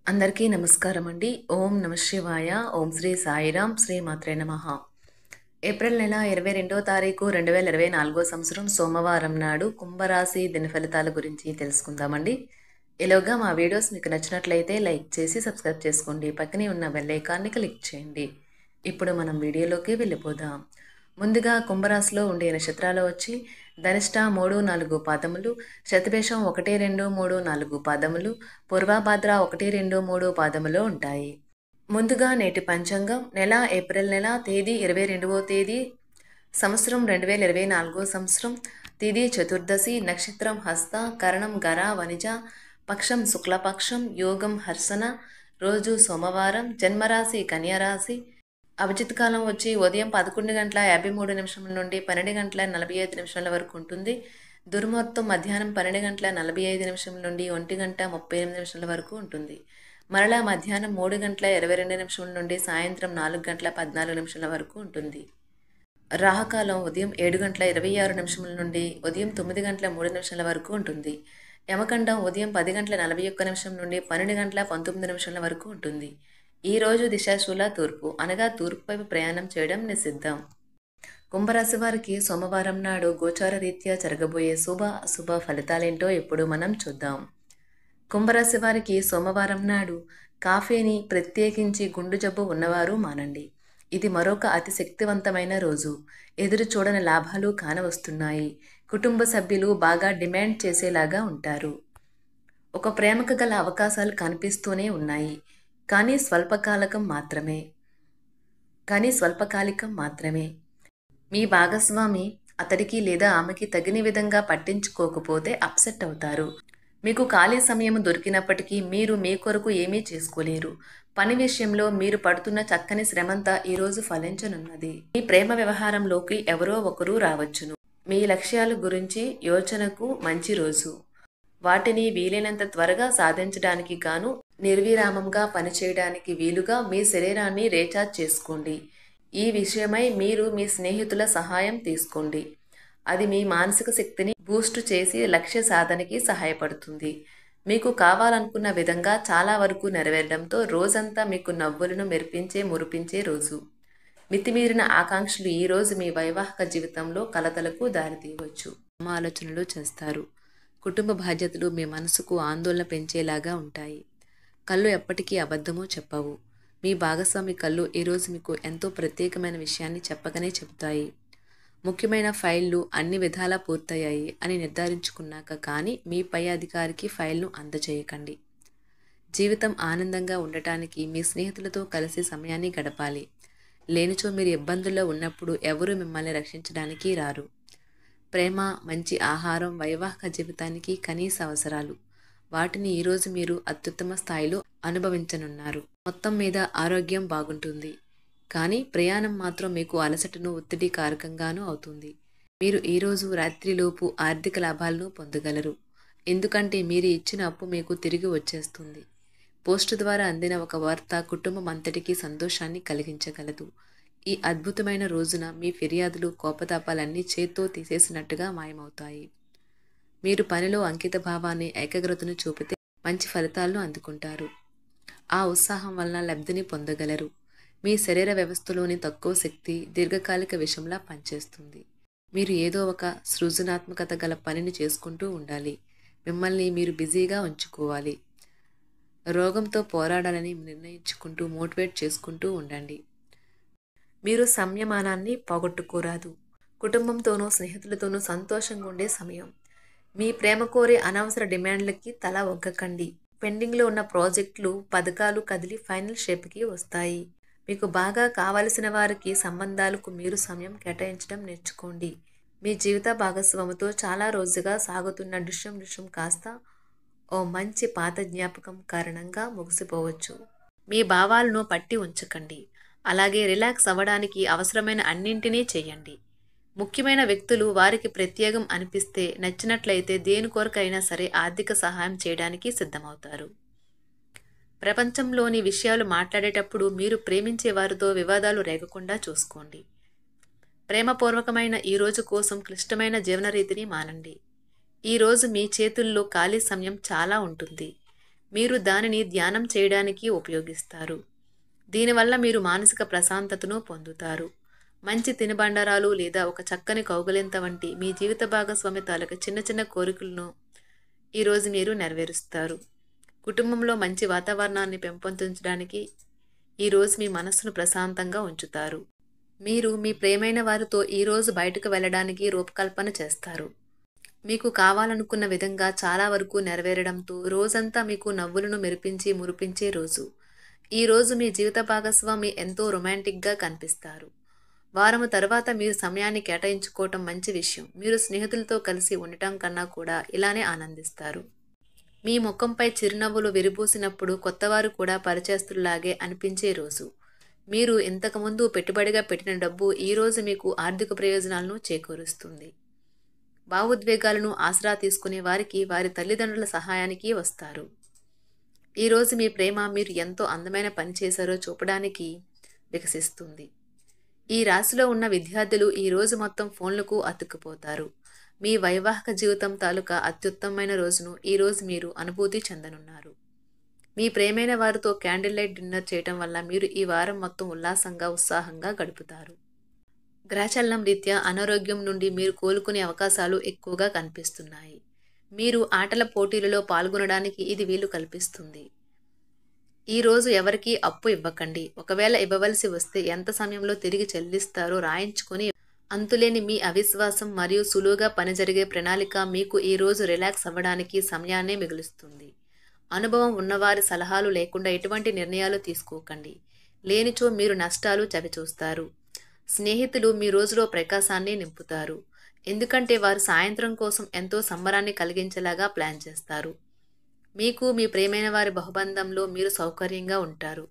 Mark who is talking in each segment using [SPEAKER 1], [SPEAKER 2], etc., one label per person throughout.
[SPEAKER 1] అందరికీ నమస్కారం అండి. ఓం నమ శివాయ. ఓం శ్రీ సాయిరాం. శ్రీ మాత్రే నమః. ఏప్రిల్ నెల 22వ తారీఖు 2024 సంవత్సరం సోమవారం నాడు కుంభరాశి దిన ఫలితాల గురించి తెలుసుకుందామండి. ఈలోగా మా వీడియోస్ మీకు నచ్చినట్లయితే లైక్ చేసి సబ్స్క్రైబ్ చేసుకోండి. పక్కనే ఉన్న బెల్ ఐకాన్ని క్లిక్ చేయండి. ఇప్పుడు మనం వీడియోలోకి వెళ్ళిపోదాం. ముందుగా కుంభరాశిలో ఉండే నక్షత్రాలు వచ్చి ధనిష్ట 3, 4 పాదములు, శతభిషం 1, 2, 3, 4 పాదములు, పూర్వభాద్ర 1, 2, 3 పాదములు ఉంటాయి. ముందుగా నేటి పంచాంగం నెల ఏప్రిల్ నెల తేదీ 22వ తేదీ సంవత్సరం 2024 సంవత్సరం తిథి చతుర్దశి నక్షత్రం హస్త కరణం గర వనిజ పక్షం శుక్లపక్షం యోగం హర్సన రోజు సోమవారం జన్మరాశి కన్యరాశి అభిజిత్ కాలం వచ్చి ఉదయం 11:53 నుండి 12:45 వరకు ఉంటుంది. దుర్ముహూర్తం మధ్యాహ్నం 12:45 నుండి 1:38 వరకు ఉంటుంది. మరలా మధ్యాహ్నం 3:22 నుండి సాయంత్రం 4:14 వరకు ఉంటుంది. రాహుకాలం ఉదయం 7:26 నుండి ఉదయం 9:03 వరకు ఉంటుంది. యమగండం ఉదయం 10:41 నుండి 12:19 వరకు ఉంటుంది. ఈ రోజు దిశాశూల తూర్పు అనగా తూర్పు వైపు ప్రయాణం చేయడం నిషిద్ధం. కుంభరాశి వారికి సోమవారం నాడు గోచార రీత్యా జరగబోయే శుభ అశుభ ఫలితాలేంటో ఇప్పుడు మనం చూద్దాం. కుంభరాశి వారికి సోమవారం నాడు కాఫీని ప్రత్యేకించి గుండు జబ్బు ఉన్నవారు మానండి. ఇది మరొక అతి శక్తివంతమైన రోజు. ఎదురు చూడని లాభాలు కానవస్తున్నాయి. కుటుంబ సభ్యులు బాగా డిమాండ్ చేసేలాగా ఉంటారు. ఒక ప్రేమకు గల అవకాశాలు కనిపిస్తూనే ఉన్నాయి. కానీ స్వల్పకాలికం మాత్రమే. మీ భాగస్వామి అతడికి లేదా ఆమెకి తగిన విధంగా పట్టించుకోకపోతే అప్సెట్ అవుతారు. మీకు ఖాళీ సమయం దొరికినప్పటికీ మీరు మీ కొరకు ఏమీ చేసుకోలేరు. పని విషయంలో మీరు పడుతున్న చక్కని శ్రమంతా ఈరోజు ఫలించనున్నది. మీ ప్రేమ వ్యవహారంలోకి ఎవరో ఒకరు రావచ్చును. మీ లక్ష్యాల గురించి యోచనకు మంచి రోజు. వాటిని వీలైనంత త్వరగా సాధించడానికి గాను నిర్విరామంగా పనిచేయడానికి వీలుగా మీ శరీరాన్ని రీఛార్జ్ చేసుకోండి. ఈ విషయమై మీరు మీ స్నేహితుల సహాయం తీసుకోండి. అది మీ మానసిక శక్తిని బూస్ట్ చేసి లక్ష్య సాధనకి సహాయపడుతుంది. మీకు కావాలనుకున్న విధంగా చాలా వరకు నెరవేరడంతో రోజంతా మీకు నవ్వులను మురిపించే రోజు. మితిమీరిన ఆకాంక్షలు ఈ రోజు మీ వైవాహిక జీవితంలో కలతలకు దారితీయవచ్చు. ఆలోచనలు చేస్తారు. కుటుంబ బాధ్యతలు మీ మనసుకు ఆందోళన పెంచేలాగా ఉంటాయి. కళ్ళు ఎప్పటికీ అబద్ధమో చెప్పవు. మీ భాగస్వామి కళ్ళు ఈరోజు మీకు ఎంతో ప్రత్యేకమైన విషయాన్ని చెప్పకనే చెబుతాయి. ముఖ్యమైన ఫైళ్లు అన్ని విధాలా పూర్తయ్యాయి అని నిర్ధారించుకున్నాక కానీ మీ పై అధికారికి ఫైల్ను అందజేయకండి. జీవితం ఆనందంగా ఉండటానికి మీ స్నేహితులతో కలిసి సమయాన్ని గడపాలి. లేనిచో మీరు ఇబ్బందుల్లో ఉన్నప్పుడు ఎవరూ మిమ్మల్ని రక్షించడానికి రారు. ప్రేమ, మంచి ఆహారం వైవాహిక జీవితానికి కనీస అవసరాలు. వాటిని ఈరోజు మీరు అత్యుత్తమ స్థాయిలో అనుభవించనున్నారు. మొత్తం మీద ఆరోగ్యం బాగుంటుంది. కానీ ప్రయాణం మాత్రం మీకు అలసటను ఒత్తిడి కారకంగానూ అవుతుంది. మీరు ఈరోజు రాత్రిలోపు ఆర్థిక లాభాలను పొందగలరు. ఎందుకంటే మీరు ఇచ్చిన అప్పు మీకు తిరిగి వచ్చేస్తుంది. పోస్టు ద్వారా అందిన ఒక వార్త కుటుంబం అంతటికీ సంతోషాన్ని కలిగించగలదు. ఈ అద్భుతమైన రోజున మీ ఫిర్యాదులు కోపతాపాలన్నీ చేత్తో తీసేసినట్టుగా మాయమవుతాయి. మీరు పనిలో అంకిత భావాన్ని ఏకాగ్రతను చూపితే మంచి ఫలితాలను అందుకుంటారు. ఆ ఉత్సాహం వలన లబ్ధిని పొందగలరు. మీ శరీర వ్యవస్థలోని తక్కువ శక్తి దీర్ఘకాలిక విషంలా పనిచేస్తుంది. మీరు ఏదో ఒక సృజనాత్మకత గల పనిని చేసుకుంటూ ఉండాలి. మిమ్మల్ని మీరు బిజీగా ఉంచుకోవాలి. రోగంతో పోరాడాలని నిర్ణయించుకుంటూ మోటివేట్ చేసుకుంటూ ఉండండి. మీరు సంయమనాన్ని పోగొట్టుకోరాదు. కుటుంబంతోనూ స్నేహితులతోనూ సంతోషంగా ఉండే సమయం. మీ ప్రేమ కోరే అనవసర డిమాండ్లకి తల ఒగ్గకండి. పెండింగ్లో ఉన్న ప్రాజెక్టులు, పథకాలు కదిలి ఫైనల్ షేప్కి వస్తాయి. మీకు బాగా కావలసిన వారికి సంబంధాలకు మీరు సమయం కేటాయించడం నేర్చుకోండి. మీ జీవిత భాగస్వామితో చాలా రోజుగా సాగుతున్న డిష్యం కాస్త ఓ మంచి పాత జ్ఞాపకం కారణంగా ముగిసిపోవచ్చు. మీ భావాలను పట్టి ఉంచకండి. అలాగే రిలాక్స్ అవ్వడానికి అవసరమైన అన్నింటినీ చేయండి. ముఖ్యమైన వ్యక్తులు వారికి ప్రత్యేకం అనిపిస్తే నచ్చినట్లయితే దేని కొరకైనా సరే ఆర్థిక సహాయం చేయడానికి సిద్ధమవుతారు. ప్రపంచంలోని విషయాలు మాట్లాడేటప్పుడు మీరు ప్రేమించే వారితో వివాదాలు రేగకుండా చూసుకోండి. ప్రేమపూర్వకమైన ఈ రోజు కోసం క్లిష్టమైన జీవన రీతిని మానండి. ఈరోజు మీ చేతుల్లో ఖాళీ సమయం చాలా ఉంటుంది. మీరు దానిని ధ్యానం చేయడానికి ఉపయోగిస్తారు. దీనివల్ల మీరు మానసిక ప్రశాంతతను పొందుతారు. మంచి తినుబండారాలు లేదా ఒక చక్కని కౌగిలింత వంటి మీ జీవిత భాగస్వామి తాలూకా చిన్న చిన్న కోరికలను ఈరోజు మీరు నెరవేరుస్తారు. కుటుంబంలో మంచి వాతావరణాన్ని పెంపొందించడానికి ఈరోజు మీ మనస్సును ప్రశాంతంగా ఉంచుతారు. మీరు మీ ప్రియమైన వారితో ఈరోజు బయటకు వెళ్ళడానికి రూపకల్పన చేస్తారు. మీకు కావాలనుకున్న విధంగా చాలా వరకు నెరవేరడంతో రోజంతా మీకు నవ్వులను మెరిపించి మురిపించే రోజు. ఈరోజు మీ జీవిత భాగస్వామి ఎంతో రొమాంటిక్గా కనిపిస్తారు. వారము తర్వాత మీరు సమయాన్ని కేటాయించుకోవటం మంచి విషయం. మీరు స్నేహితులతో కలిసి ఉండటం కన్నా కూడా ఇలానే ఆనందిస్తారు. మీ ముఖంపై చిరునవ్వులు విరిబూసినప్పుడు కొత్తవారు కూడా పరిచయస్తుల్లాగే అనిపించే రోజు. మీరు ఇంతకుముందు పెట్టుబడిగా పెట్టిన డబ్బు ఈరోజు మీకు ఆర్థిక ప్రయోజనాలను చేకూరుస్తుంది. భావోద్వేగాలను ఆసరా తీసుకునే వారికి వారి తల్లిదండ్రుల సహాయానికి వస్తారు. ఈరోజు మీ ప్రేమ మీరు ఎంతో అందమైన పని చేశారో చూపడానికి వికసిస్తుంది. ఈ రాశిలో ఉన్న విద్యార్థులు ఈరోజు మొత్తం ఫోన్లకు అతుక్కుపోతారు. మీ వైవాహిక జీవితం తాలూకా అత్యుత్తమమైన రోజును ఈరోజు మీరు అనుభూతి చెందనున్నారు. మీ ప్రేమైన వారితో క్యాండిల్ లైట్ డిన్నర్ చేయటం వల్ల మీరు ఈ వారం మొత్తం ఉల్లాసంగా ఉత్సాహంగా గడుపుతారు. గ్రహచలనం రీత్యా అనారోగ్యం నుండి మీరు కోలుకునే అవకాశాలు ఎక్కువగా కనిపిస్తున్నాయి. మీరు ఆటల పోటీలలో పాల్గొనడానికి ఇది వీలు కల్పిస్తుంది. ఈరోజు ఎవరికీ అప్పు ఇవ్వకండి. ఒకవేళ ఇవ్వవలసి వస్తే ఎంత సమయంలో తిరిగి చెల్లిస్తారో రాయించుకొని అంతులేని మీ అవిశ్వాసం మరియు సులువుగా పని జరిగే ప్రణాళిక మీకు ఈరోజు రిలాక్స్ అవ్వడానికి సమయాన్నే మిగులుస్తుంది. అనుభవం ఉన్నవారి సలహాలు లేకుండా ఎటువంటి నిర్ణయాలు తీసుకోకండి. లేనిచో మీరు నష్టాలు చవిచూస్తారు. స్నేహితులు మీ రోజులో ప్రకాశాన్ని నింపుతారు. ఎందుకంటే వారు సాయంత్రం కోసం ఎంతో సంబరాన్ని కలిగించేలాగా ప్లాన్ చేస్తారు. మీకు మీ ప్రియమైన వారి బహుబంధంలో మీరు సౌకర్యంగా ఉంటారు.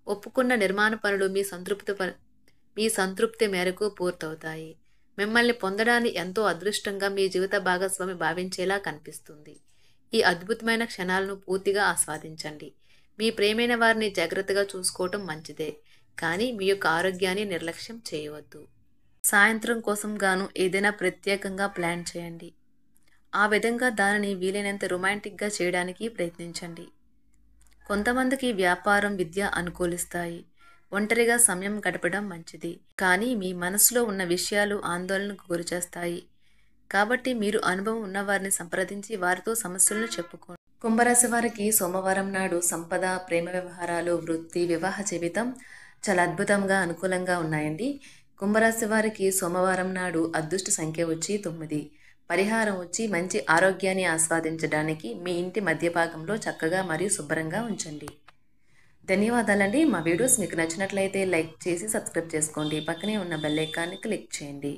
[SPEAKER 1] ఒప్పుకున్న నిర్మాణ పనులు మీ సంతృప్తి మేరకు పూర్తవుతాయి. మిమ్మల్ని పొందడాన్ని ఎంతో అదృష్టంగా మీ జీవిత భాగస్వామి భావించేలా కనిపిస్తుంది. ఈ అద్భుతమైన క్షణాలను పూర్తిగా ఆస్వాదించండి. మీ ప్రియమైన వారిని జాగ్రత్తగా చూసుకోవటం మంచిదే, కానీ మీ యొక్క ఆరోగ్యాన్ని నిర్లక్ష్యం చేయవద్దు. సాయంత్రం కోసం గాను ఏదైనా ప్రత్యేకంగా ప్లాన్ చేయండి. ఆ విధంగా దానిని వీలైనంత రొమాంటిక్గా చేయడానికి ప్రయత్నించండి. కొంతమందికి వ్యాపారం, విద్య అనుకూలిస్తాయి. ఒంటరిగా సమయం గడపడం మంచిది, కానీ మీ మనసులో ఉన్న విషయాలు ఆందోళనకు గురిచేస్తాయి. కాబట్టి మీరు అనుభవం ఉన్నవారిని సంప్రదించి వారితో సమస్యలను చెప్పుకోండి. కుంభరాశి వారికి సోమవారం నాడు సంపద, ప్రేమ వ్యవహారాలు, వృత్తి, వివాహ జీవితం చాలా అద్భుతంగా అనుకూలంగా ఉన్నాయండి. కుంభరాశి వారికి సోమవారం నాడు అదృష్ట సంఖ్య వచ్చి 9. పరిహారం వచ్చి మంచి ఆరోగ్యాన్ని ఆస్వాదించడానికి మీ ఇంటి మధ్య భాగంలో చక్కగా మరియు శుభ్రంగా ఉంచండి. ధన్యవాదాలండి. మా వీడియోస్ మీకు నచ్చినట్లయితే లైక్ చేసి సబ్స్క్రైబ్ చేసుకోండి. పక్కనే ఉన్న బెల్ ఐకాన్ని క్లిక్ చేయండి.